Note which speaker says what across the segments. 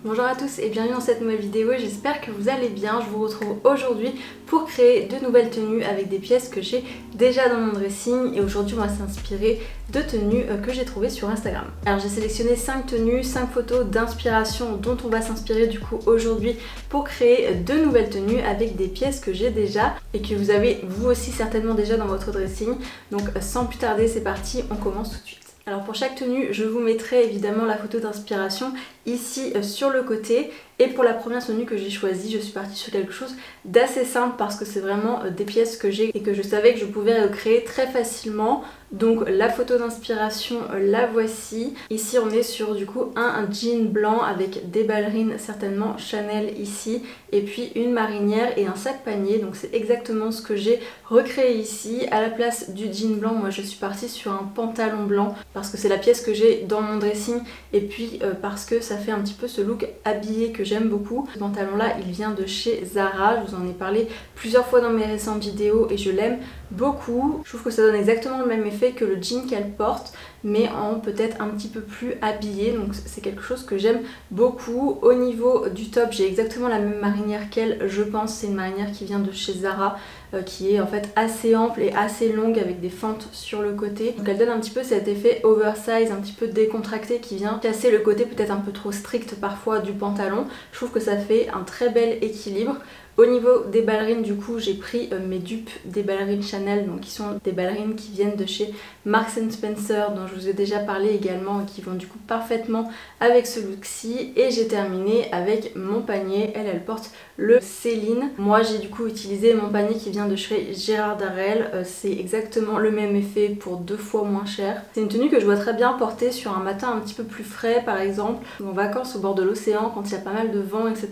Speaker 1: Bonjour à tous et bienvenue dans cette nouvelle vidéo, j'espère que vous allez bien. Je vous retrouve aujourd'hui pour créer de nouvelles tenues avec des pièces que j'ai déjà dans mon dressing et aujourd'hui on va s'inspirer de tenues que j'ai trouvées sur Instagram. Alors j'ai sélectionné 5 tenues, 5 photos d'inspiration dont on va s'inspirer du coup aujourd'hui pour créer de nouvelles tenues avec des pièces que j'ai déjà et que vous avez vous aussi certainement déjà dans votre dressing. Donc sans plus tarder, c'est parti, on commence tout de suite. Alors pour chaque tenue, je vous mettrai évidemment la photo d'inspiration ici sur le côté. Et pour la première tenue que j'ai choisie, je suis partie sur quelque chose d'assez simple parce que c'est vraiment des pièces que j'ai et que je savais que je pouvais recréer très facilement. Donc la photo d'inspiration, la voici. Ici on est sur du coup un jean blanc avec des ballerines certainement Chanel ici et puis une marinière et un sac panier. Donc c'est exactement ce que j'ai recréé ici. À la place du jean blanc, moi je suis partie sur un pantalon blanc parce que c'est la pièce que j'ai dans mon dressing et puis parce que ça fait un petit peu ce look habillé que j'aime beaucoup. Ce pantalon là il vient de chez Zara, je vous en ai parlé plusieurs fois dans mes récentes vidéos et je l'aime beaucoup. Je trouve que ça donne exactement le même effet que le jean qu'elle porte mais en peut-être un petit peu plus habillé, donc c'est quelque chose que j'aime beaucoup. Au niveau du top, j'ai exactement la même marinière qu'elle, je pense. C'est une marinière qui vient de chez Zara qui est en fait assez ample et assez longue avec des fentes sur le côté, donc elle donne un petit peu cet effet oversize, un petit peu décontracté qui vient casser le côté peut-être un peu trop strict parfois du pantalon. Je trouve que ça fait un très bel équilibre. Au niveau des ballerines, du coup, j'ai pris mes dupes des ballerines Chanel, donc qui sont des ballerines qui viennent de chez Marks & Spencer, dont je vous ai déjà parlé également, et qui vont du coup parfaitement avec ce look-ci. Et j'ai terminé avec mon panier. Elle porte le Céline. Moi, j'ai du coup utilisé mon panier qui vient de chez Gérard Darrel. C'est exactement le même effet pour 2 fois moins cher. C'est une tenue que je vois très bien porter sur un matin un petit peu plus frais, par exemple, en vacances au bord de l'océan, quand il y a pas mal de vent, etc.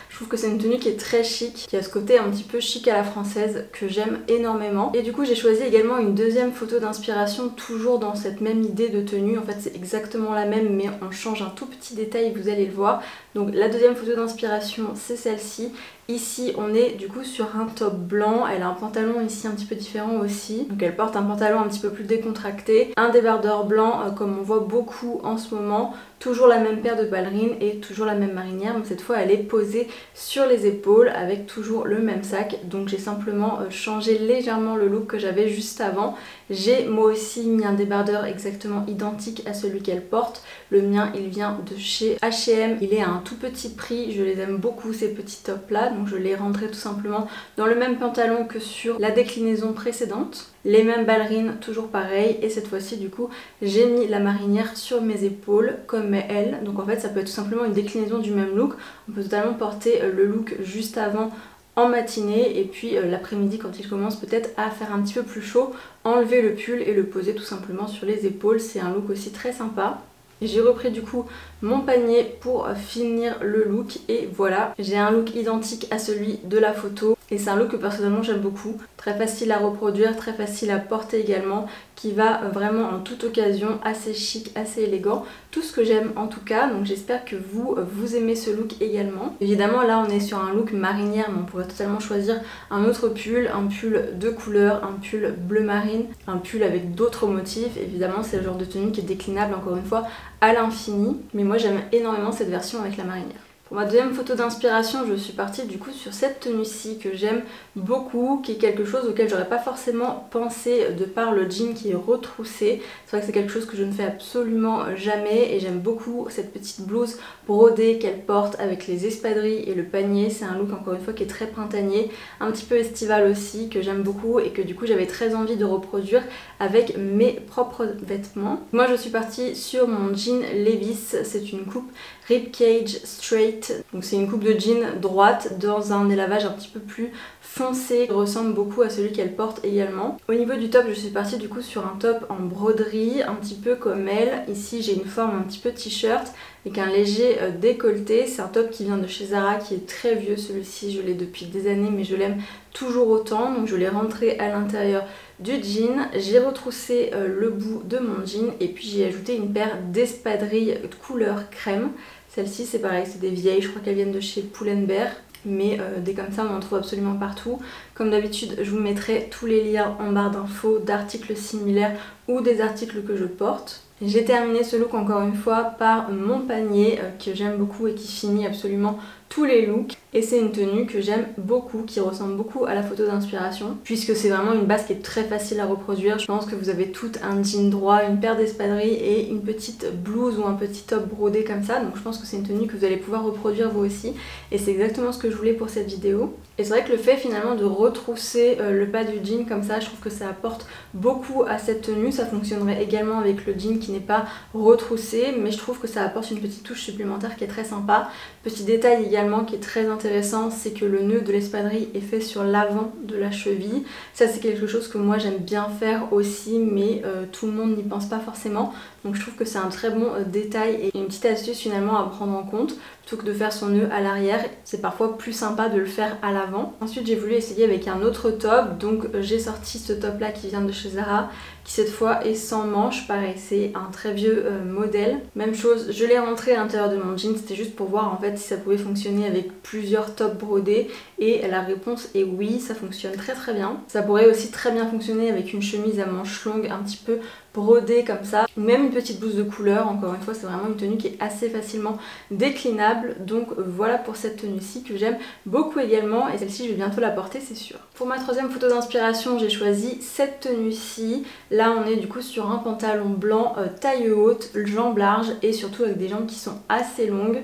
Speaker 1: Je trouve que c'est une tenue qui est très chic, qui a ce côté un petit peu chic à la française que j'aime énormément. Et du coup j'ai choisi également une deuxième photo d'inspiration toujours dans cette même idée de tenue. En fait c'est exactement la même mais on change un tout petit détail, vous allez le voir. Donc la deuxième photo d'inspiration c'est celle-ci. Ici on est du coup sur un top blanc, elle a un pantalon ici un petit peu différent aussi, donc elle porte un pantalon un petit peu plus décontracté, un débardeur blanc comme on voit beaucoup en ce moment, toujours la même paire de ballerines et toujours la même marinière, mais cette fois elle est posée sur les épaules avec toujours le même sac. Donc j'ai simplement changé légèrement le look que j'avais juste avant. J'ai moi aussi mis un débardeur exactement identique à celui qu'elle porte. Le mien il vient de chez H&M, il est à un tout petit prix, je les aime beaucoup ces petits tops là, donc je les rendrai tout simplement dans le même pantalon que sur la déclinaison précédente. Les mêmes ballerines, toujours pareil, et cette fois-ci du coup j'ai mis la marinière sur mes épaules comme elle, donc en fait ça peut être tout simplement une déclinaison du même look. On peut totalement porter le look juste avant en matinée et puis l'après-midi quand il commence peut-être à faire un petit peu plus chaud, enlever le pull et le poser tout simplement sur les épaules. C'est un look aussi très sympa. J'ai repris du coup mon panier pour finir le look et voilà, j'ai un look identique à celui de la photo et c'est un look que personnellement j'aime beaucoup, très facile à reproduire, très facile à porter également, qui va vraiment en toute occasion, assez chic, assez élégant, tout ce que j'aime en tout cas. Donc j'espère que vous aimez ce look également. Évidemment là on est sur un look marinière mais on pourrait totalement choisir un autre pull, un pull de couleur, un pull bleu marine, un pull avec d'autres motifs. Évidemment c'est le genre de tenue qui est déclinable encore une fois à l'infini, mais moi j'aime énormément cette version avec la marinière. Pour ma deuxième photo d'inspiration, je suis partie du coup sur cette tenue-ci que j'aime beaucoup, qui est quelque chose auquel j'aurais pas forcément pensé de par le jean qui est retroussé. C'est vrai que c'est quelque chose que je ne fais absolument jamais et j'aime beaucoup cette petite blouse brodée qu'elle porte avec les espadrilles et le panier. C'est un look encore une fois qui est très printanier, un petit peu estival aussi, que j'aime beaucoup et que du coup j'avais très envie de reproduire avec mes propres vêtements. Moi je suis partie sur mon jean Levi's, c'est une coupe ribcage straight, donc c'est une coupe de jean droite dans un élevage un petit peu plus foncé, qui ressemble beaucoup à celui qu'elle porte également. Au niveau du top, je suis partie du coup sur un top en broderie, un petit peu comme elle. Ici j'ai une forme un petit peu t-shirt avec un léger décolleté. C'est un top qui vient de chez Zara, qui est très vieux celui-ci, je l'ai depuis des années mais je l'aime toujours autant, donc je l'ai rentré à l'intérieur du jean. J'ai retroussé le bout de mon jean et puis j'ai ajouté une paire d'espadrilles de couleur crème. Celles-ci c'est pareil, c'est des vieilles, je crois qu'elles viennent de chez Pull&Bear. Mais des comme ça on en trouve absolument partout. Comme d'habitude je vous mettrai tous les liens en barre d'infos d'articles similaires ou des articles que je porte. J'ai terminé ce look encore une fois par mon panier que j'aime beaucoup et qui finit absolument tous les looks, et c'est une tenue que j'aime beaucoup, qui ressemble beaucoup à la photo d'inspiration puisque c'est vraiment une base qui est très facile à reproduire. Je pense que vous avez tout un jean droit, une paire d'espadrilles et une petite blouse ou un petit top brodé comme ça, donc je pense que c'est une tenue que vous allez pouvoir reproduire vous aussi, et c'est exactement ce que je voulais pour cette vidéo. Et c'est vrai que le fait finalement de retrousser le bas du jean comme ça, je trouve que ça apporte beaucoup à cette tenue. Ça fonctionnerait également avec le jean qui n'est pas retroussé, mais je trouve que ça apporte une petite touche supplémentaire qui est très sympa. Petit détail également qui est très intéressant, c'est que le nœud de l'espadrille est fait sur l'avant de la cheville. Ça c'est quelque chose que moi j'aime bien faire aussi, mais tout le monde n'y pense pas forcément. Donc je trouve que c'est un très bon détail et une petite astuce finalement à prendre en compte. Plutôt que de faire son nœud à l'arrière, c'est parfois plus sympa de le faire à l'avant. Ensuite j'ai voulu essayer avec un autre top, donc j'ai sorti ce top là qui vient de chez Zara, qui cette fois est sans manches. Pareil, c'est un très vieux modèle. Même chose, je l'ai rentré à l'intérieur de mon jean, c'était juste pour voir en fait si ça pouvait fonctionner avec plusieurs tops brodés, et la réponse est oui, ça fonctionne très très bien. Ça pourrait aussi très bien fonctionner avec une chemise à manches longues un petit peu brodée comme ça, ou même une petite blouse de couleur. Encore une fois, c'est vraiment une tenue qui est assez facilement déclinable, donc voilà pour cette tenue-ci que j'aime beaucoup également, et celle-ci je vais bientôt la porter, c'est sûr. Pour ma troisième photo d'inspiration, j'ai choisi cette tenue-ci. Là on est du coup sur un pantalon blanc taille haute, jambes larges et surtout avec des jambes qui sont assez longues.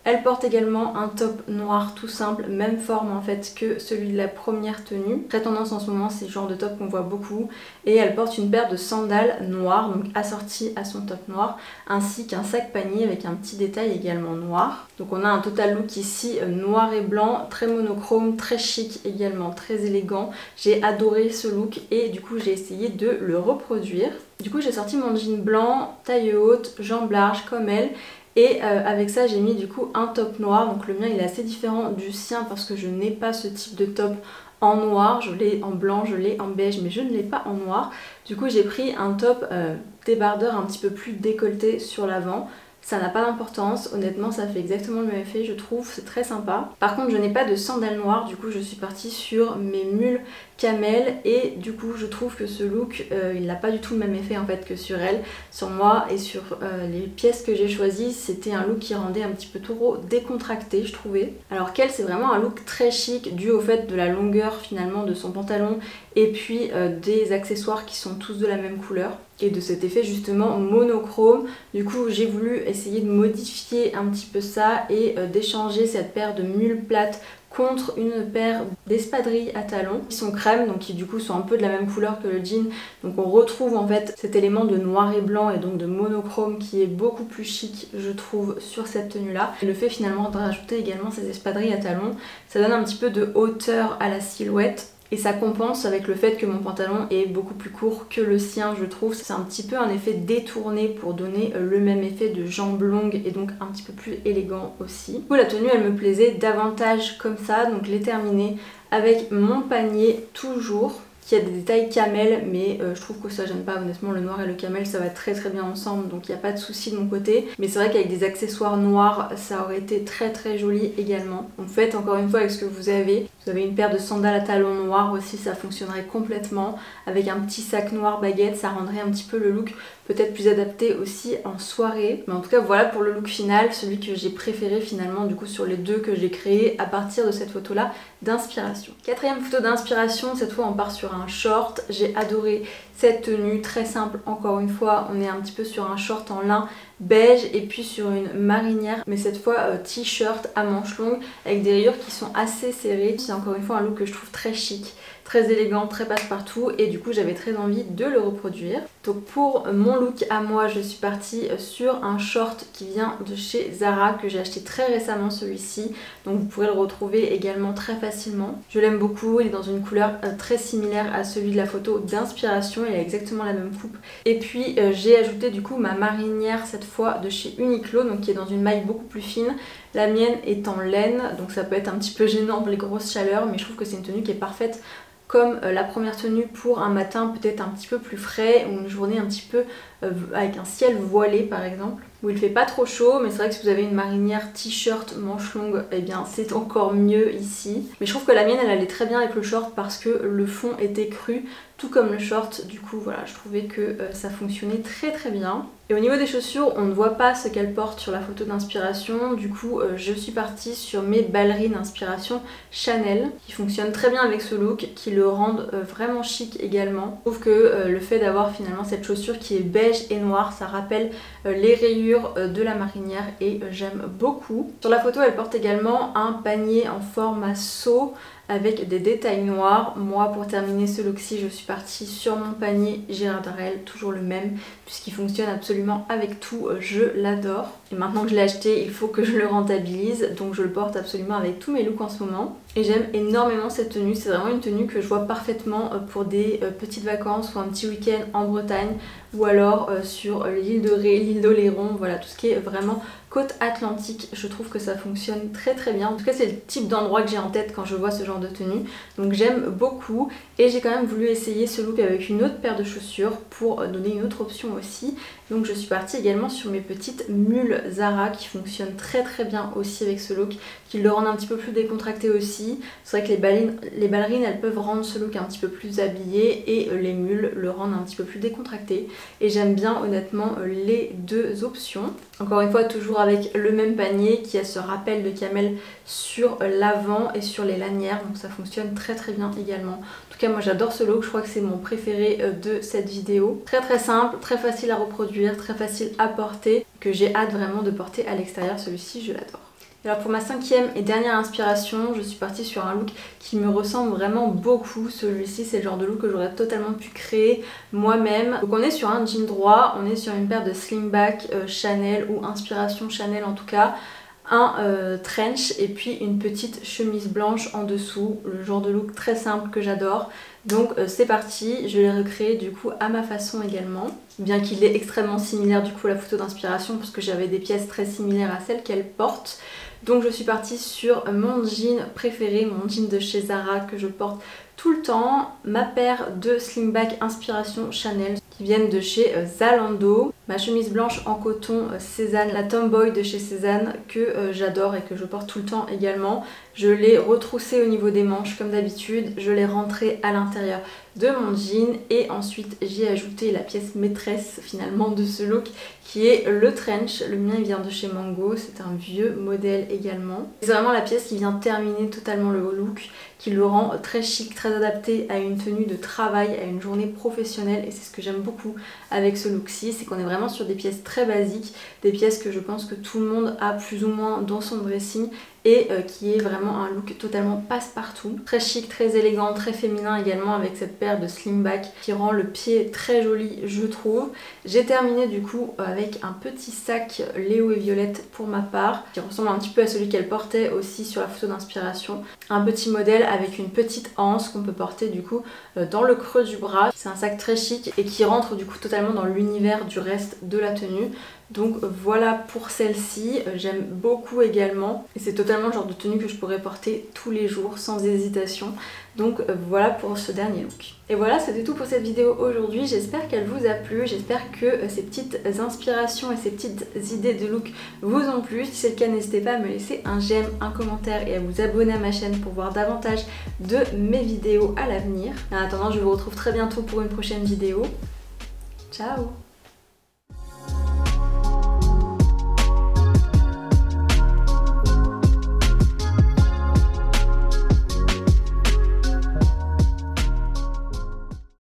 Speaker 1: Elle porte également un top noir tout simple, même forme en fait que celui de la première tenue. Très tendance en ce moment, c'est le genre de top qu'on voit beaucoup. Et elle porte une paire de sandales noires, donc assorties à son top noir, ainsi qu'un sac panier avec un petit détail également noir. Donc on a un total look ici noir et blanc, très monochrome, très chic également, très élégant. J'ai adoré ce look et du coup j'ai essayé de le reproduire. Du coup j'ai sorti mon jean blanc, taille haute, jambes larges comme elle. Et avec ça j'ai mis du coup un top noir, donc le mien il est assez différent du sien parce que je n'ai pas ce type de top en noir, je l'ai en blanc, je l'ai en beige, mais je ne l'ai pas en noir. Du coup j'ai pris un top débardeur un petit peu plus décolleté sur l'avant. Ça n'a pas d'importance, honnêtement ça fait exactement le même effet je trouve, c'est très sympa. Par contre je n'ai pas de sandales noires, du coup je suis partie sur mes mules camel, et du coup je trouve que ce look il n'a pas du tout le même effet en fait que sur elle. Sur moi et sur les pièces que j'ai choisies, c'était un look qui rendait un petit peu trop décontracté je trouvais. Alors qu'elle c'est vraiment un look très chic dû au fait de la longueur finalement de son pantalon et puis des accessoires qui sont tous de la même couleur et de cet effet justement monochrome. Du coup j'ai voulu essayer de modifier un petit peu ça et d'échanger cette paire de mules plates contre une paire d'espadrilles à talons qui sont crème, donc qui du coup sont un peu de la même couleur que le jean. Donc on retrouve en fait cet élément de noir et blanc et donc de monochrome qui est beaucoup plus chic je trouve sur cette tenue là. Et le fait finalement de rajouter également ces espadrilles à talons, ça donne un petit peu de hauteur à la silhouette. Et ça compense avec le fait que mon pantalon est beaucoup plus court que le sien je trouve. C'est un petit peu un effet détourné pour donner le même effet de jambes longues et donc un petit peu plus élégant aussi. Du coup la tenue elle me plaisait davantage comme ça, donc je l'ai terminée avec mon panier toujours, qui a des détails camel, mais je trouve que ça gêne pas honnêtement. Le noir et le camel ça va très très bien ensemble, donc il n'y a pas de souci de mon côté. Mais c'est vrai qu'avec des accessoires noirs ça aurait été très très joli également. Donc faites encore une fois avec ce que vous avez. Vous avez une paire de sandales à talons noirs aussi, ça fonctionnerait complètement. Avec un petit sac noir baguette, ça rendrait un petit peu le look peut-être plus adapté aussi en soirée. Mais en tout cas voilà pour le look final, celui que j'ai préféré finalement du coup sur les deux que j'ai créés à partir de cette photo là d'inspiration. Quatrième photo d'inspiration, cette fois on part sur un short. J'ai adoré cette tenue, très simple encore une fois, on est un petit peu sur un short en lin beige et puis sur une marinière, mais cette fois t-shirt à manches longues avec des rayures qui sont assez serrées. C'est encore une fois un look que je trouve très chic, très élégant, très passe-partout, et du coup j'avais très envie de le reproduire. Donc pour mon look à moi, je suis partie sur un short qui vient de chez Zara, que j'ai acheté très récemment celui-ci, donc vous pourrez le retrouver également très facilement. Je l'aime beaucoup, il est dans une couleur très similaire à celui de la photo d'inspiration, il a exactement la même coupe. Et puis j'ai ajouté du coup ma marinière cette fois de chez Uniqlo, donc qui est dans une maille beaucoup plus fine. La mienne est en laine, donc ça peut être un petit peu gênant pour les grosses chaleurs, mais je trouve que c'est une tenue qui est parfaite comme la première tenue pour un matin peut-être un petit peu plus frais ou une journée un petit peu avec un ciel voilé par exemple. où il fait pas trop chaud, mais c'est vrai que si vous avez une marinière t-shirt manche longue, eh bien c'est encore mieux ici. Mais je trouve que la mienne elle allait très bien avec le short parce que le fond était cru, tout comme le short, du coup voilà, je trouvais que ça fonctionnait très très bien. Et au niveau des chaussures, on ne voit pas ce qu'elle porte sur la photo d'inspiration, du coup je suis partie sur mes ballerines inspiration Chanel, qui fonctionnent très bien avec ce look, qui le rendent vraiment chic également. Je trouve que le fait d'avoir finalement cette chaussure qui est beige et noire, ça rappelle les rayures de la marinière et j'aime beaucoup. Sur la photo, elle porte également un panier en format seau avec des détails noirs. Moi, pour terminer ce look-ci, je suis partie sur mon panier Gérard Darel, toujours le même, puisqu'il fonctionne absolument avec tout, je l'adore. Et maintenant que je l'ai acheté, il faut que je le rentabilise, donc je le porte absolument avec tous mes looks en ce moment. Et j'aime énormément cette tenue, c'est vraiment une tenue que je vois parfaitement pour des petites vacances ou un petit week-end en Bretagne, ou alors sur l'île de Ré, l'île d'Oléron, voilà, tout ce qui est vraiment côte atlantique, je trouve que ça fonctionne très très bien. En tout cas c'est le type d'endroit que j'ai en tête quand je vois ce genre de tenue, donc j'aime beaucoup. Et j'ai quand même voulu essayer ce look avec une autre paire de chaussures pour donner une autre option aussi. Donc je suis partie également sur mes petites mules Zara qui fonctionnent très très bien aussi avec ce look, qui le rendent un petit peu plus décontracté aussi. C'est vrai que les ballerines elles peuvent rendre ce look un petit peu plus habillé et les mules le rendent un petit peu plus décontracté. Et j'aime bien honnêtement les deux options. Encore une fois toujours avec le même panier qui a ce rappel de camel sur l'avant et sur les lanières, donc ça fonctionne très très bien également. En tout cas moi j'adore ce look, je crois que c'est mon préféré de cette vidéo. Très très simple, très facile à reproduire, très facile à porter, que j'ai hâte vraiment de porter à l'extérieur, celui-ci je l'adore. Alors pour ma cinquième et dernière inspiration, je suis partie sur un look qui me ressemble vraiment beaucoup. Celui-ci c'est le genre de look que j'aurais totalement pu créer moi-même. Donc on est sur un jean droit, on est sur une paire de slingback Chanel ou inspiration Chanel en tout cas. Un trench et puis une petite chemise blanche en dessous, le genre de look très simple que j'adore. Donc c'est parti, je l'ai recréé du coup à ma façon également, bien qu'il est extrêmement similaire du coup à la photo d'inspiration parce que j'avais des pièces très similaires à celles qu'elle porte. Donc je suis partie sur mon jean préféré, mon jean de chez Zara que je porte tout le temps, ma paire de slingback inspiration Chanel qui viennent de chez Zalando, ma chemise blanche en coton Cézanne, la Tomboy de chez Cézanne que j'adore et que je porte tout le temps également. Je l'ai retroussée au niveau des manches comme d'habitude, je l'ai rentrée à l'intérieur de mon jean et ensuite j'ai ajouté la pièce maîtresse finalement de ce look qui est le trench. Le mien il vient de chez Mango, c'est un vieux modèle également. C'est vraiment la pièce qui vient terminer totalement le look, qui le rend très chic, très adapté à une tenue de travail, à une journée professionnelle et c'est ce que j'aime beaucoup avec ce look-ci, c'est qu'on est vraiment sur des pièces très basiques, des pièces que je pense que tout le monde a plus ou moins dans son dressing et qui est vraiment un look totalement passe-partout. Très chic, très élégant, très féminin également avec cette paire de slingback qui rend le pied très joli je trouve. J'ai terminé du coup avec un petit sac Léo et Violette pour ma part qui ressemble un petit peu à celui qu'elle portait aussi sur la photo d'inspiration. Un petit modèle avec une petite anse qu'on peut porter du coup dans le creux du bras. C'est un sac très chic et qui rentre du coup totalement dans l'univers du reste de la tenue. Donc voilà pour celle-ci, j'aime beaucoup également et c'est totalement le genre de tenue que je pourrais porter tous les jours sans hésitation. Donc voilà pour ce dernier look. Et voilà, c'était tout pour cette vidéo aujourd'hui, j'espère qu'elle vous a plu, j'espère que ces petites inspirations et ces petites idées de look vous ont plu. Si c'est le cas, n'hésitez pas à me laisser un j'aime, un commentaire et à vous abonner à ma chaîne pour voir davantage de mes vidéos à l'avenir. En attendant, je vous retrouve très bientôt pour une prochaine vidéo. Ciao!